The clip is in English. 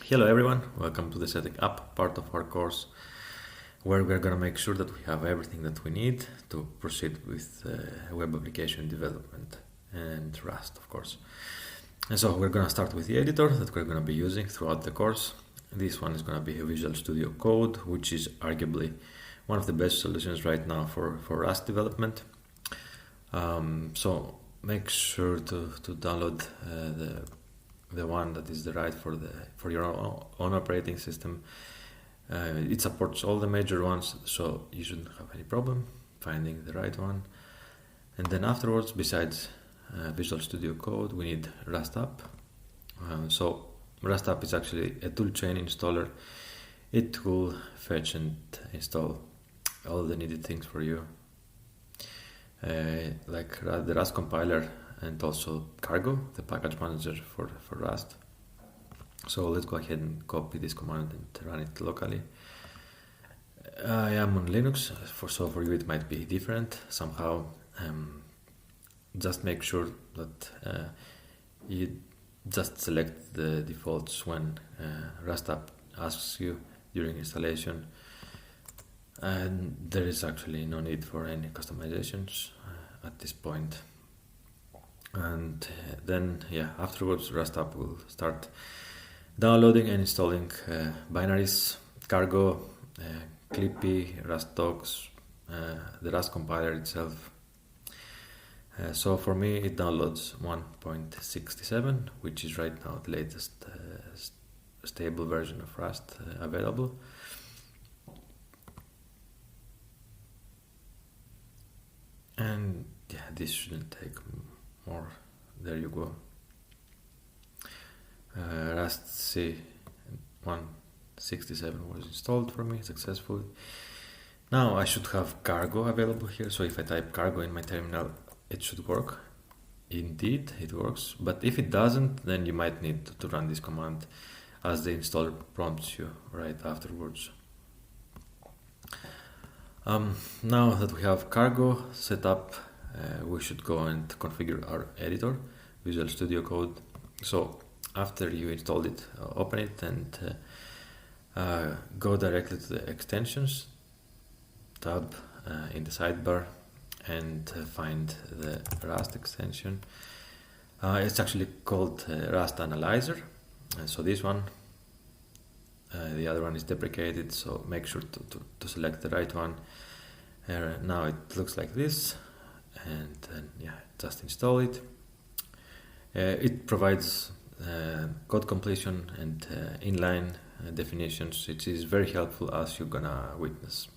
Hello everyone, welcome to the setting up part of our course where we're going to make sure that we have everything that we need to proceed with web application development and Rust, of course. And so we're going to start with the editor that we're going to be using throughout the course. This one is going to be Visual Studio Code, which is arguably one of the best solutions right now for Rust development. So make sure to download the one that is the right for your own operating system. It supports all the major ones, so you shouldn't have any problem finding the right one. And then afterwards, besides Visual Studio Code, we need Rust App. So Rust App is actually a toolchain installer. It will fetch and install all the needed things for you, like the Rust compiler and also Cargo, the package manager for Rust. So let's go ahead and copy this command and run it locally. I am on Linux, so for you it might be different somehow. Just make sure that you just select the defaults when Rust App asks you during installation, and there is actually no need for any customizations at this point. And then afterwards Rust App will start downloading and installing binaries, Cargo, Clippy, Rust docs, the Rust compiler itself. So for me it downloads 1.67, which is right now the latest stable version of Rust available. And this shouldn't take more. There you go. Rust C 167 was installed for me successfully. Now I should have Cargo available here, so if I type Cargo in my terminal, it should work. Indeed, it works, but if it doesn't, then you might need to run this command as the installer prompts you right afterwards. Now that we have Cargo set up, we should go and configure our editor, Visual Studio Code. So after you installed it, open it and go directly to the extensions tab in the sidebar and find the Rust extension. It's actually called Rust Analyzer. So this one, the other one is deprecated, so make sure to select the right one. Now it looks like this, and then just install it. It provides code completion and inline definitions. It is very helpful, as you're gonna witness.